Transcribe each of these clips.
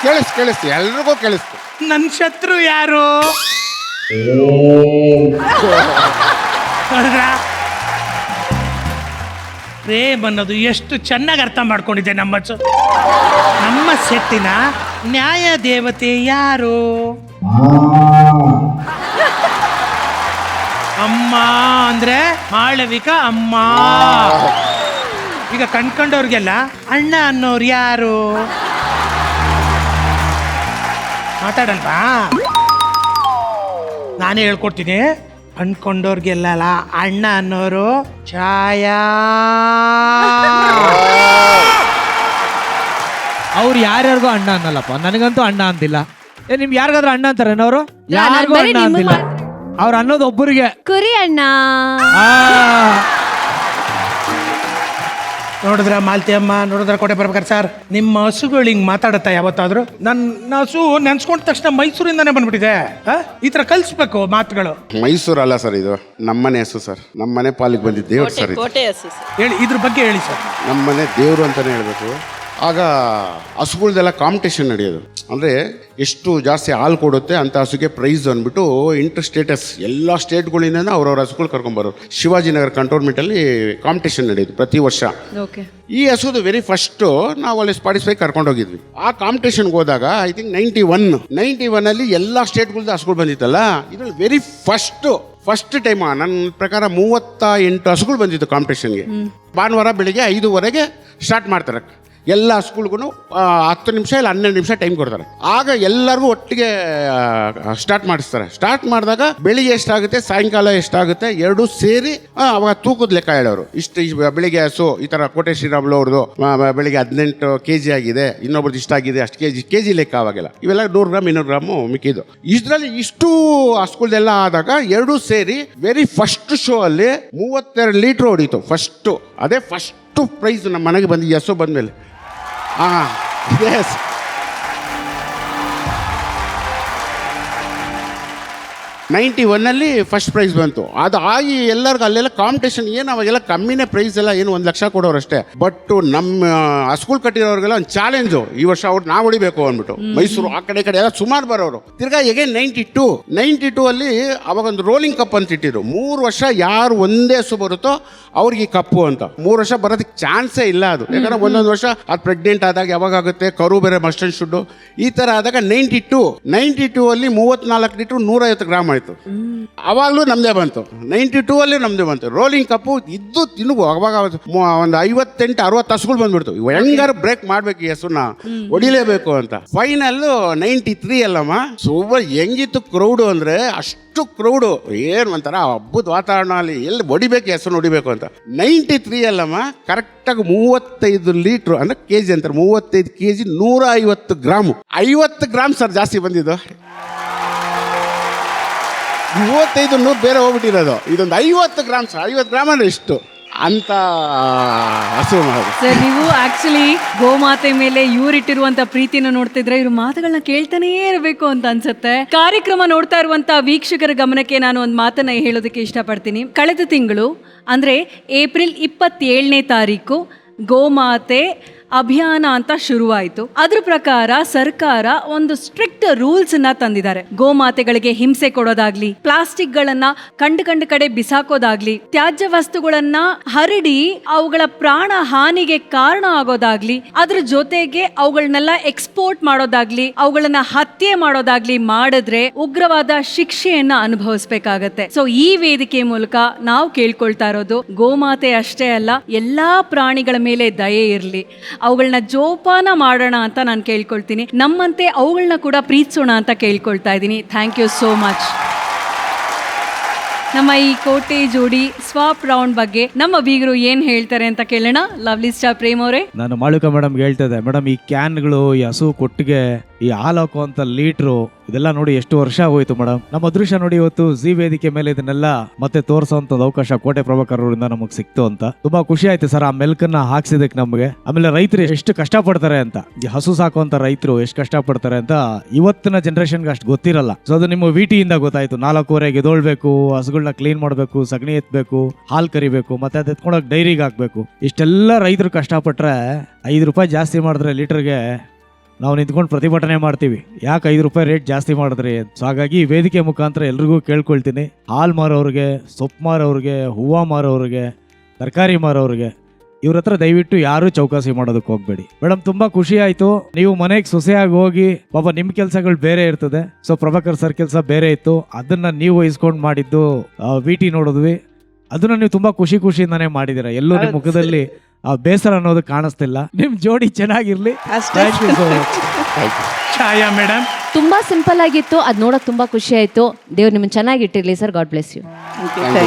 ಕೇಳಿಸ್ತು ಎಲ್ರಿಗೂ ಕೇಳಿಸ್ತು. ನನ್ನ ಶತ್ರು ಯಾರು? ನೋಡಿದ್ರಾ? ಪ್ರೇಮ್ ಅನ್ನೋದು ಎಷ್ಟು ಚೆನ್ನಾಗಿ ಅರ್ಥ ಮಾಡ್ಕೊಂಡಿದ್ದೆ ನಮ್ಮ ಸೆಟ್ಟಿನ ನ್ಯಾಯ ದೇವತೆ ಯಾರು? ಅಮ್ಮ ಅಂದ್ರೆ ಮಾಳವಿಕಾ ಅಮ್ಮ. ಈಗ ಕಂಡ್ಕೊಂಡವ್ರಿಗೆಲ್ಲ ಅಣ್ಣ ಅನ್ನೋರು ಯಾರು? ಮಾತಾಡಲ್ವಾ? ನಾನೇ ಹೇಳ್ಕೊಡ್ತೀನಿ. ಅನ್ಕೊಂಡವ್ರಿಗೆಲ್ಲ ಅಣ್ಣ ಅನ್ನೋರು ಛಾಯಾ. ಅವ್ರು ಯಾರ್ಯಾರಿಗೂ ಅಣ್ಣ ಅನ್ನಲ್ಲಪ್ಪ, ನನಗಂತೂ ಅಣ್ಣ ಅಂತಿಲ್ಲ. ನಿಮ್ಗೆ ಯಾರಿಗಾದ್ರೂ ಅಣ್ಣ ಅಂತಾರೇನವರು? ಯಾರಿಗೂ ಅಣ್ಣ ಅಂತಿಲ್ಲ. ಅವ್ರು ಅನ್ನೋದು ಒಬ್ಬರಿಗೆ ಕುರಿ ಅಣ್ಣ. ನೋಡಿದ್ರ ಮಾಲ್ತಿ ಅಮ್ಮ, ನೋಡಿದ್ರ ಕೋಟೆ ಬರ್ಬೇಕಾರೆ ಸರ್, ನಿಮ್ಮ ಹಸುಗಳು ಹಿಂಗ್ ಮಾತಾಡತ್ತಾ ಯಾವತ್ತಾದ್ರು? ನನ್ನ ಹಸು ನೆನ್ಸ್ಕೊಂಡ ತಕ್ಷಣ ಮೈಸೂರಿಂದಾನೇ ಬಂದ್ಬಿಟ್ಟಿದೆ. ಈ ತರ ಕಲ್ಸ್ಬೇಕು ಮಾತುಗಳು. ಮೈಸೂರಲ್ಲ ಸರ್, ಇದು ನಮ್ಮನೆ ಹಸು ಸರ್. ನಮ್ಮನೆ ಪಾಲಿಗೆ ಬಂದಿದ್ದ ದೇವ್ರು ಸರ್ ಇದು. ಹೇಳಿ, ಇದ್ರ ಬಗ್ಗೆ ಹೇಳಿ ಸರ್. ನಮ್ಮನೆ ದೇವರು ಅಂತಾನೆ ಹೇಳ್ಬೇಕು. ಆಗ ಹಸುಗಳ್ದೆಲ್ಲ ಕಾಂಪಿಟೇಷನ್ ನಡೆಯೋದು. ಅಂದರೆ ಎಷ್ಟು ಜಾಸ್ತಿ ಹಾಲು ಕೊಡುತ್ತೆ ಅಂತ ಹಸುಗೆ ಪ್ರೈಸ್ ಅಂದ್ಬಿಟ್ಟು ಇಂಟರ್ ಸ್ಟೇಟಸ್ ಎಲ್ಲ ಸ್ಟೇಟ್ಗಳಿಂದ ಅವ್ರವ್ರ ಹಸುಗಳು ಕರ್ಕೊಂಬರೋರು. ಶಿವಾಜಿನಗರ ಕಂಟೋನ್ಮೆಂಟಲ್ಲಿ ಕಾಂಪಿಟೇಷನ್ ನಡೆಯೋದು ಪ್ರತಿ ವರ್ಷ. ಈ ಹಸುದು ವೆರಿ ಫಸ್ಟು ನಾವು ಅಲ್ಲಿ ಪಾರ್ಟಿಸಿಪೇಟ್ ಕರ್ಕೊಂಡೋಗಿದ್ವಿ. ಆ ಕಾಂಪಿಟೇಷನ್ಗೆ ಹೋದಾಗ ಐ ಥಿಂಕ್ 91 ಎಲ್ಲ ಸ್ಟೇಟ್ಗಳ್ದು ಹಸುಗಳು ಬಂದಿತ್ತಲ್ಲ. ಇದ್ರಲ್ಲಿ ವೆರಿ ಫಸ್ಟ್ ಟೈಮ್ ನನ್ನ ಪ್ರಕಾರ 38 ಹಸುಗಳು ಬಂದಿತ್ತು ಕಾಂಪಿಟೇಷನ್ಗೆ. ಭಾನುವಾರ ಬೆಳಿಗ್ಗೆ 5:15 ಸ್ಟಾರ್ಟ್ ಮಾಡ್ತಾರೆ. ಎಲ್ಲ ಹಸುಗಳಿಗೂ 10 ನಿಮಿಷ ಇಲ್ಲ 12 ನಿಮಿಷ ಟೈಮ್ ಕೊಡ್ತಾರೆ. ಆಗ ಎಲ್ಲರಿಗೂ ಒಟ್ಟಿಗೆ ಸ್ಟಾರ್ಟ್ ಮಾಡಿಸ್ತಾರೆ. ಸ್ಟಾರ್ಟ್ ಮಾಡಿದಾಗ ಬೆಳಿಗ್ಗೆ ಎಷ್ಟಾಗುತ್ತೆ, ಸಾಯಂಕಾಲ ಎಷ್ಟಾಗುತ್ತೆ, ಎರಡೂ ಸೇರಿ ಅವಾಗ ತೂಕದ ಲೆಕ್ಕ ಹೇಳೋರು. ಇಷ್ಟು ಬೆಳಿಗ್ಗೆ ಹಸು ಈ ಥರ ಕೋಟೆ ಶ್ರೀರಾಮುಲು ಅವ್ರದ್ದು ಬೆಳಿಗ್ಗೆ 18 kg ಆಗಿದೆ, ಇನ್ನೊಬ್ರದ್ದು ಇಷ್ಟಾಗಿದೆ, ಅಷ್ಟು ಕೆಜಿ ಲೆಕ್ಕ ಅವಾಗೆಲ್ಲ. ಇವೆಲ್ಲ 100 ಗ್ರಾಮ್ 200 ಗ್ರಾಮು ಮಿಕ್ಕಿದ್ದು. ಇದರಲ್ಲಿ ಇಷ್ಟು ಹಸುಗಳ್ದೆಲ್ಲ ಆದಾಗ ಎರಡೂ ಸೇರಿ ವೆರಿ ಫಸ್ಟ್ ಶೋ ಅಲ್ಲಿ 32 ಲೀಟ್ರ್ ಹೊಡೀತು. ಅದೇ ಫಸ್ಟು ಪ್ರೈಸ್ ನಮ್ಮ ಮನೆಗೆ ಬಂದು ಈ ಹಸು ಬಂದಮೇಲೆ. ಎಸ್, ಫಸ್ಟ್ ಪ್ರೈಸ್ ಬಂತು. ಅದು ಆಗಿ ಎಲ್ಲರಿಗೂ ಅಲ್ಲೆಲ್ಲ ಕಾಂಪಿಟೇಷನ್ ಏನು ಅವಾಗೆಲ್ಲ ಕಮ್ಮಿನೇ ಪ್ರೈಸ್ ಎಲ್ಲ, ಏನು 1 ಲಕ್ಷ ಕೊಡೋರಷ್ಟೇ. ಬಟ್ ನಮ್ಮ ಹಸ್ಕೂಲ್ ಕಟ್ಟಿರೋರಿಗೆಲ್ಲ ಒಂದು ಚಾಲೆಂಜು. ಈ ವರ್ಷ ಅವ್ರು ನಾವು ಹೊಡಿಬೇಕು ಅಂದ್ಬಿಟ್ಟು ಮೈಸೂರು ಆ ಕಡೆ ಎಲ್ಲ ಸುಮಾರು ಬರೋರು. ತಿರ್ಗಾ ಹೇಗೆ 92 ಅಲ್ಲಿ ಅವಾಗ ಒಂದು ರೋಲಿಂಗ್ ಕಪ್ ಅಂತ ಇಟ್ಟಿದ್ರು. 3 ವರ್ಷ ಯಾರು ಒಂದೇ ಹಸು ಬರುತ್ತೋ ಅವ್ರಿಗೆ ಕಪ್ಪು ಅಂತ. 3 ವರ್ಷ ಬರೋದಕ್ಕೆ ಚಾನ್ಸೇ ಇಲ್ಲ ಅದು. ಯಾಕಂದ್ರೆ ಒಂದೊಂದು ವರ್ಷ ಅದು ಪ್ರೆಗ್ನೆಂಟ್ ಆದಾಗ ಯಾವಾಗುತ್ತೆ, ಕರು ಬೇರೆ ಮಸ್ಟ್ ಅಂಡ್ ಶುಡ್ಡು ಈ ಥರ ಆದಾಗ 92 ಅಲ್ಲಿ 34 ಲೀಟ್ರ್ 150 ಗ್ರಾಮ್ ಆಯಿತು. ಅವಾಗಲೂ ನಮ್ಮದೇ ಬಂತು. 92 ಅಲ್ಲಿ ನಮ್ಮದೇ ಬಂತು. ರೋಲಿಂಗ್ ಕಪ್ಪು ಇದ್ದು ತಿನ್ನುವು. ಅವಾಗ ಒಂದು 58-60 ಹಸುಗಳು ಬಂದ್ಬಿಡ್ತು. ಹೆಂಗಾರು ಬ್ರೇಕ್ ಮಾಡ್ಬೇಕು, ಈ ಹಸುನ ಹೊಡಿಲೇಬೇಕು ಅಂತ. ಫೈನಲ್ 93 ಅಲ್ಲಮ್ಮ. ಸೂಪರ್ ಹೆಂಗಿತ್ತು ಕ್ರೌಡು ಅಂದರೆ, ಅಷ್ಟು ಕ್ರೌಡು. ಏನು ಒಂಥರ ಹಬ್ಬದ ವಾತಾವರಣ. ಅಲ್ಲಿ ಎಲ್ಲಿ ಹೊಡಿಬೇಕು, ಹೆಸರು ಹೊಡಿಬೇಕು ಅಂತ. 93 ಅಲ್ಲಮ್ಮ, ಕರೆಕ್ಟಾಗಿ 35 ಲೀಟ್ರು ಅಂದರೆ ಕೆಜಿ ಅಂತಾರೆ. 35 kg 150 ಗ್ರಾಮು. 50 ಗ್ರಾಮ್ ಸರ್ ಜಾಸ್ತಿ ಬಂದಿದ್ದು. 35-100 ಬೇರೆ ಹೋಗ್ಬಿಟ್ಟಿರೋದು. ಇದೊಂದು 50 ಗ್ರಾಮ್ ಸರ್. 50 ಗ್ರಾಮ್ ಅಂದರೆ ಇಷ್ಟು ಅಂತ ಹಸು ಮಾಡೋದು ಸರ್. ನೀವು ಆಕ್ಚುಲಿ ಗೋಮಾತೆ ಮೇಲೆ ಇವರಿಟ್ಟಿರುವಂತ ಪ್ರೀತಿನ ನೋಡ್ತಿದ್ರೆ ಇವ್ರ ಮಾತುಗಳನ್ನ ಕೇಳ್ತಾನೇ ಇರಬೇಕು ಅಂತ ಅನ್ಸುತ್ತೆ. ಕಾರ್ಯಕ್ರಮ ನೋಡ್ತಾ ಇರುವಂತ ವೀಕ್ಷಕರ ಗಮನಕ್ಕೆ ನಾನು ಒಂದು ಮಾತನ್ನ ಹೇಳೋದಕ್ಕೆ ಇಷ್ಟಪಡ್ತೀನಿ. ಕಳೆದ ತಿಂಗಳು ಅಂದ್ರೆ ಏಪ್ರಿಲ್ 27ನೇ ತಾರೀಕು ಗೋಮಾತೆ ಅಭಿಯಾನ ಅಂತ ಶುರುವಾಯಿತು. ಅದ್ರ ಪ್ರಕಾರ ಸರ್ಕಾರ ಒಂದು ಸ್ಟ್ರಿಕ್ಟ್ ರೂಲ್ಸ್ ನ ತಂದಿದ್ದಾರೆ. ಗೋಮಾತೆಗಳಿಗೆ ಹಿಂಸೆ ಕೊಡೋದಾಗ್ಲಿ, ಪ್ಲಾಸ್ಟಿಕ್ ಗಳನ್ನ ಕಂಡು ಕಡೆ ಬಿಸಾಕೋದಾಗ್ಲಿ, ತ್ಯಾಜ್ಯ ವಸ್ತುಗಳನ್ನ ಹರಡಿ ಅವುಗಳ ಪ್ರಾಣ ಹಾನಿಗೆ ಕಾರಣ ಆಗೋದಾಗ್ಲಿ, ಅದ್ರ ಜೊತೆಗೆ ಅವುಗಳನ್ನೆಲ್ಲ ಎಕ್ಸ್ಪೋರ್ಟ್ ಮಾಡೋದಾಗ್ಲಿ, ಅವುಗಳನ್ನ ಹತ್ಯೆ ಮಾಡೋದಾಗ್ಲಿ ಮಾಡಿದ್ರೆ ಉಗ್ರವಾದ ಶಿಕ್ಷೆಯನ್ನ ಅನುಭವಿಸ್ಬೇಕಾಗತ್ತೆ. ಸೊ ಈ ವೇದಿಕೆ ಮೂಲಕ ನಾವು ಕೇಳ್ಕೊಳ್ತಾ ಇರೋದು, ಗೋಮಾತೆ ಅಷ್ಟೇ ಅಲ್ಲ, ಎಲ್ಲಾ ಪ್ರಾಣಿಗಳ ಮೇಲೆ ದಯೆ ಇರ್ಲಿ, ಅವುಗಳನ್ನ ಜೋಪಾನ ಮಾಡೋಣ ಅಂತ ನಾನು ಕೇಳ್ಕೊಳ್ತೀನಿ. ನಮ್ಮಂತೆ ಅವುಗಳನ್ನ ಕೂಡ ಪ್ರೀತಿಸೋಣ ಅಂತ ಕೇಳ್ಕೊಳ್ತಾ ಇದ್ದೀನಿ. Thank you so much. ನಮ್ಮ ಈ ಕೋಟೆ ಜೋಡಿ ಸ್ವಾಪ್ ರೌಂಡ್ ಬಗ್ಗೆ ನಮ್ಮ ಬೀಗರು ಏನ್ ಹೇಳ್ತಾರೆ ಅಂತ ಕೇಳೋಣ. ಲವ್ಲಿ ಸ್ಟಾರ್ ಪ್ರೇಮ್ ಅವರೇ. ನಾನು ಮಾಳುಕ ಮೇಡಮ್ ಹೇಳ್ತಿದ್ದೆ, ಮೇಡಮ್ ಈ ಕ್ಯಾನ್ಗಳು, ಈ ಹಸು ಕೊಟ್ಟಿಗೆ, ಈ ಹಾಲು ಹಾಕುವಂತ ಲೀಟ್ರು, ಇದೆಲ್ಲ ನೋಡಿ ಎಷ್ಟು ವರ್ಷ ಹೋಯ್ತು ಮೇಡಮ್. ನಮ್ಮ ಅದೃಶ್ಯ ನೋಡಿ ಇವತ್ತು ಜಿ ವೇದಿಕೆ ಮೇಲೆ ಇದನ್ನೆಲ್ಲ ಮತ್ತೆ ತೋರಿಸುವಂತ ಅವಕಾಶ ಕೋಟೆ ಪ್ರಭಾಕರ್ ಅವರಿಂದ ನಮಗ್ ಸಿಕ್ತು ಅಂತ ತುಂಬಾ ಖುಷಿ ಆಯ್ತು ಸರ್. ಆ ಮೆಲ್ಕನ್ನ ಹಾಕ್ಸಿದಕ್ಕೆ ನಮ್ಗೆ. ಆಮೇಲೆ ರೈತರು ಎಷ್ಟು ಕಷ್ಟ ಪಡ್ತಾರೆ ಅಂತ, ಈ ಹಸು ಸಾಕುವಂತ ರೈತರು ಎಷ್ಟು ಕಷ್ಟ ಪಡ್ತಾರೆ ಅಂತ ಇವತ್ತಿನ ಜನರೇಷನ್ಗೆ ಅಷ್ಟು ಗೊತ್ತಿರಲ್ಲ. ಸೊ ಅದು ನಿಮ್ಮ ವಿಟಿಯಿಂದ ಗೊತ್ತಾಯ್ತು. 4:15 ಎದೊಳ್ಬೇಕು, ಹಸುಗಳನ್ನ ಕ್ಲೀನ್ ಮಾಡ್ಬೇಕು, ಸಗಣಿ ಎತ್ಬೇಕು, ಹಾಲು ಕರಿಬೇಕು, ಮತ್ತೆ ಅದು ಎತ್ಕೊಂಡೋಗಿ ಡೈರಿಗೆ ಹಾಕ್ಬೇಕು. ಇಷ್ಟೆಲ್ಲ ರೈತರು ಕಷ್ಟಪಟ್ರೆ 5 ರೂಪಾಯಿ ಜಾಸ್ತಿ ಮಾಡಿದ್ರೆ ಲೀಟರ್ಗೆ ನಾವು ನಿಂತ್ಕೊಂಡು ಪ್ರತಿಭಟನೆ ಮಾಡ್ತೀವಿ, ಯಾಕೆ 5 ರೂಪಾಯಿ ರೇಟ್ ಜಾಸ್ತಿ ಮಾಡಿದ್ರಿ ಅಂತ. ಸೊ ಹಾಗಾಗಿ ಈ ವೇದಿಕೆ ಮುಖಾಂತರ ಎಲ್ರಿಗೂ ಕೇಳ್ಕೊಳ್ತೀನಿ, ಹಾಲು ಮಾರೋರಿಗೆ, ಸೊಪ್ಪು ಮಾರೋರಿಗೆ, ಹೂವು ಮಾರೋರಿಗೆ, ತರಕಾರಿ ಮಾರೋರಿಗೆ, ಇವ್ರ ಹತ್ರ ದಯವಿಟ್ಟು ಯಾರು ಚೌಕಾಸಿ ಮಾಡೋದಕ್ಕೆ ಹೋಗ್ಬೇಡಿ. ಮೇಡಮ್ ತುಂಬಾ ಖುಷಿ ಆಯ್ತು, ನೀವು ಮನೆಗೆ ಸೊಸೆಯಾಗಿ ಹೋಗಿ ಪಾಪ ನಿಮ್ ಕೆಲಸಗಳು ಬೇರೆ ಇರ್ತದೆ. ಸೊ ಪ್ರಭಾಕರ್ ಸರ್ ಕೆಲಸ ಬೇರೆ ಇತ್ತು, ಅದನ್ನ ನೀವು ವಹಿಸ್ಕೊಂಡು ಮಾಡಿದ್ದು ವಿಟಿ ನೋಡಿದ್ವಿ. ಅದನ್ನ ನೀವು ತುಂಬಾ ಖುಷಿಯಿಂದಾನೇ ಮಾಡಿದೀರ. ಎಲ್ಲೂ ನಿಮ್ ಮುಖದಲ್ಲಿ ಬೇಸರ ಅನ್ನೋದು ಕಾಣಿಸ್ತಿಲ್ಲ. ನಿಮ್ ಜೋಡಿ ಚೆನ್ನಾಗಿರ್ಲಿ. Thank you so much. Chhaya madam ತುಂಬಾ ಸಿಂಪಲ್ ಆಗಿತ್ತು, ಅದ್ ನೋಡಕ್ ತುಂಬಾ ಖುಷಿ ಆಯ್ತು. ದೇವ್ರು ನಿಮ್ಮನ್ನ ಚೆನ್ನಾಗಿಟ್ಟಿರ್ಲಿ sir. God bless you.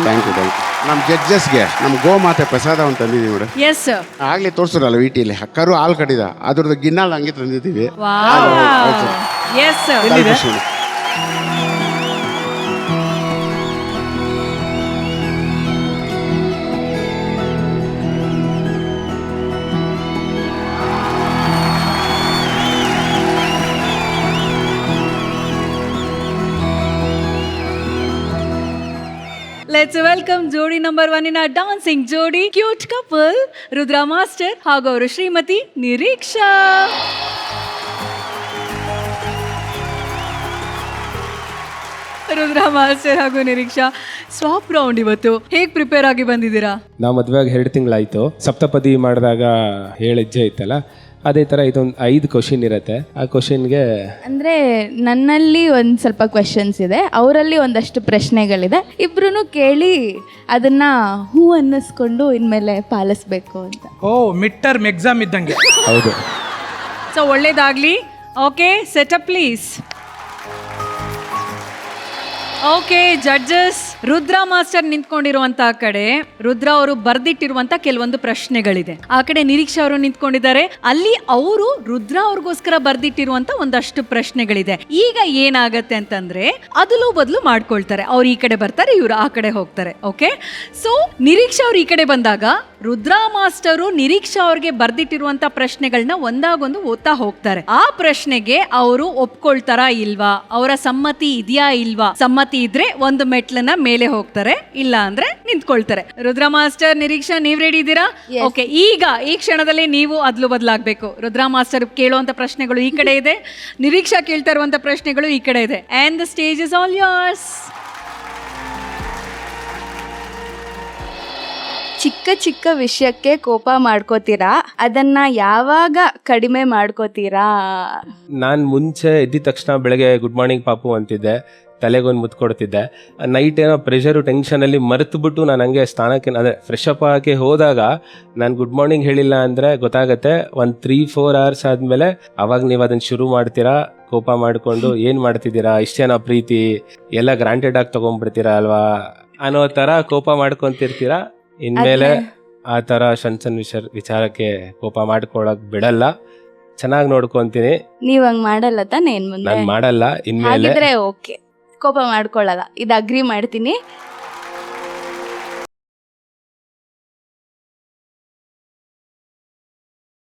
Thank you. ನಮ್ಮ ಜಡ್ಜಸ್ಗೆ ನಮ್ಮ ಗೋಮಾತೆ ಪ್ರಸಾದ ಅಂತ ತಂದಿದ್ದೀವಿ ಮೇಡಮ್. Yes sir. ಆಗ್ಲೇ ತೋರಿಸಿರಲ್ಲ ವಿಟಿಯಲ್ಲಿ ಕರು ಹಾಲು ಕಟ್ಟಿದ ಅದ್ರದ್ದು ಗಿನ್ನಾಲ್ ಹಂಗೆ ತಂದಿದ್ದೀವಿ. Yes sir. ಲೆಟ್ಸ್ ವೆಲ್ಕಮ್ ಜೋಡಿ ನಂಬರ್ 1 ಇನ ಡಾನ್ಸಿಂಗ್ ಜೋಡಿ, ಕ್ಯೂಟ್ ಕಪಲ್ ರುದ್ರಾ ಮಾಸ್ಟರ್ ಹಾಗೂ ಅವರು ಶ್ರೀಮತಿ ನಿರೀಕ್ಷಾ. ರುದ್ರಾ ಮಾಸ್ಟರ್ ಹಾಗೂ ನಿರೀಕ್ಷಾ, ಸ್ವಾಪ್ ರೌಂಡ್ ಇವತ್ತು ಹೇಗೆ ಪ್ರಿಪೇರ್ ಆಗಿ ಬಂದಿದ್ದೀರಾ? ನಾವು ಮದುವೆಯಾಗಿ 2 ತಿಂಗಳಾಯಿತು. ಸಪ್ತಪದಿ ಮಾಡಿದಾಗ 7 ಹೆಜ್ಜೆ ಇತ್ತಲ್ಲ, ಅದೇ ಥರ ಇದೊಂದು 5 ಕ್ವಶನ್ ಇರುತ್ತೆ. ಆ ಕ್ವಶನ್ಗೆ ಅಂದರೆ ನನ್ನಲ್ಲಿ ಒಂದು ಸ್ವಲ್ಪ ಕ್ವೆಶನ್ಸ್ ಇದೆ, ಅವರಲ್ಲಿ ಒಂದಷ್ಟು ಪ್ರಶ್ನೆಗಳಿದೆ. ಇಬ್ರು ಕೇಳಿ ಅದನ್ನು ಹೂ ಅನ್ನಿಸ್ಕೊಂಡು ಇನ್ಮೇಲೆ ಪಾಲಿಸ್ಬೇಕು ಅಂತ. ಓ ಮಿಡ್ ಟರ್ಮ್ ಎಕ್ಸಾಮ್ ಇದ್ದಂಗೆ. ಹೌದು. ಸೊ ಒಳ್ಳೇದಾಗ್ಲಿ. Okay, setup please. Okay judges, Rudra master ನಿಂತ್ಕೊಂಡಿರುವಂತ ಕಡೆ ರುದ್ರಾ ಅವರು ಬರ್ದಿಟ್ಟಿರುವಂತ ಕೆಲವೊಂದು ಪ್ರಶ್ನೆಗಳಿದೆ. ಆ ಕಡೆ ನಿರೀಕ್ಷಾ ಅವರು ನಿಂತ್ಕೊಂಡಿದ್ದಾರೆ, ಅಲ್ಲಿ ಅವರು ರುದ್ರಾ ಅವ್ರಿಗೋಸ್ಕರ ಬರ್ದಿಟ್ಟಿರುವಂತ ಒಂದಷ್ಟು ಪ್ರಶ್ನೆಗಳಿದೆ. ಈಗ ಏನಾಗತ್ತೆ ಅಂತಂದ್ರೆ ಅದಲು ಬದಲು ಮಾಡ್ಕೊಳ್ತಾರೆ. ಅವ್ರು ಈ ಕಡೆ ಬರ್ತಾರೆ, ಇವ್ರು ಆ ಕಡೆ ಹೋಗ್ತಾರೆ. ಓಕೆ, ಸೊ ನಿರೀಕ್ಷಾ ಅವ್ರು ಈ ಕಡೆ ಬಂದಾಗ ರುದ್ರಾ ಮಾಸ್ಟರು ನಿರೀಕ್ಷಾ ಅವ್ರಿಗೆ ಬರ್ದಿಟ್ಟಿರುವಂತ ಪ್ರಶ್ನೆಗಳನ್ನ ಒಂದಾಗೊಂದು ಓದ್ತಾ ಹೋಗ್ತಾರೆ. ಆ ಪ್ರಶ್ನೆಗೆ ಅವರು ಒಪ್ಕೊಳ್ತಾರಾ ಇಲ್ವಾ, ಅವರ ಸಮ್ಮತಿ ಇದೆಯಾ ಇಲ್ವಾ, ಸಮ್ಮತಿ ಇದ್ರೆ ಒಂದು ಮೆಟ್ಲನ್ನ ಮೇಲೆ ಹೋಗ್ತಾರೆ, ಇಲ್ಲ ಅಂದ್ರೆ ನಿಂತ್ಕೊಳ್ತಾರೆ. ರುದ್ರಾ ಮಾಸ್ಟರ್, ನಿರೀಕ್ಷಾ, ನೀವ್ ರೆಡಿ ಇದ್ದೀರಾ? ಓಕೆ, ಈಗ ಈ ಕ್ಷಣದಲ್ಲಿ ನೀವು ಅದ್ಲು ಬದಲಾಗಬೇಕು. ರುದ್ರಾ ಮಾಸ್ಟರ್ ಕೇಳುವಂತ ಪ್ರಶ್ನೆಗಳು ಈ ಕಡೆ ಇದೆ, ನಿರೀಕ್ಷಾ ಕೇಳ್ತಾ ಇರುವಂತ ಪ್ರಶ್ನೆಗಳು ಈ ಕಡೆ ಇದೆ. And the stage is all yours. ಚಿಕ್ಕ ಚಿಕ್ಕ ವಿಷಯಕ್ಕೆ ಕೋಪ ಮಾಡ್ಕೋತೀರಾ, ಅದನ್ನ ಯಾವಾಗ ಕಡಿಮೆ ಮಾಡ್ಕೋತೀರಾ? ನಾನು ಮುಂಚೆ ಎದ್ದಿದ ತಕ್ಷಣ ಬೆಳಗ್ಗೆ ಗುಡ್ ಮಾರ್ನಿಂಗ್ ಪಾಪು ಅಂತಿದ್ದೆ, ತಲೆಗೊಂದು ಮುತ್ತು ಕೊಡ್ತಿದ್ದೆ. ನೈಟ್ ಏನೋ ಪ್ರೆಷರು ಟೆನ್ಷನಲ್ಲಿ ಮರೆತುಬಿಟ್ಟು ನಾನು ಹಂಗೆ ಸ್ನಾನಕ್ಕೆ ಅಂದರೆ ಫ್ರೆಶ್ ಅಪ್ ಆಗಿ ಹೋದಾಗ ನಾನು ಗುಡ್ ಮಾರ್ನಿಂಗ್ ಹೇಳಿಲ್ಲ ಅಂದರೆ ಗೊತ್ತಾಗತ್ತೆ. ಒಂದು 3-4 hours ಆದಮೇಲೆ ಅವಾಗ ನೀವು ಅದನ್ನು ಶುರು ಮಾಡ್ತೀರಾ ಕೋಪ ಮಾಡಿಕೊಂಡು. ಏನು ಮಾಡ್ತಿದ್ದೀರಾ, ಇಷ್ಟೇನೋ ಪ್ರೀತಿ, ಎಲ್ಲ ಗ್ರಾಂಟೆಡ್ ಆಗಿ ತೊಗೊಂಡ್ಬಿಡ್ತೀರಾ ಅಲ್ವಾ ಅನ್ನೋ ಥರ ಕೋಪ ಮಾಡ್ಕೊತಿರ್ತೀರಾ. ಇನ್ಮೇಲೆ ಆ ಥರ ಸಣ್ಣ ವಿಚಾರಕ್ಕೆ ಕೋಪ ಮಾಡ್ಕೊಳಕ್ ಬಿಡಲ್ಲ, ಚೆನ್ನಾಗಿ ನೋಡ್ಕೊಂತೀನಿ. ನೀವ್ ಹಂಗ್ ಮಾಡಲ್ಲ ತಾನೇ? ಏನ್ ಮುಂದೆ ನಾನು ಮಾಡಲ್ಲ ಇನ್ಮೇಲೆ. ಹಾಗಿದ್ರೆ ಓಕೆ, ಕೋಪ ಮಾಡ್ಕೊಳ್ಳಲ್ಲ, ಇದು ಅಗ್ರಿ ಮಾಡ್ತೀನಿ.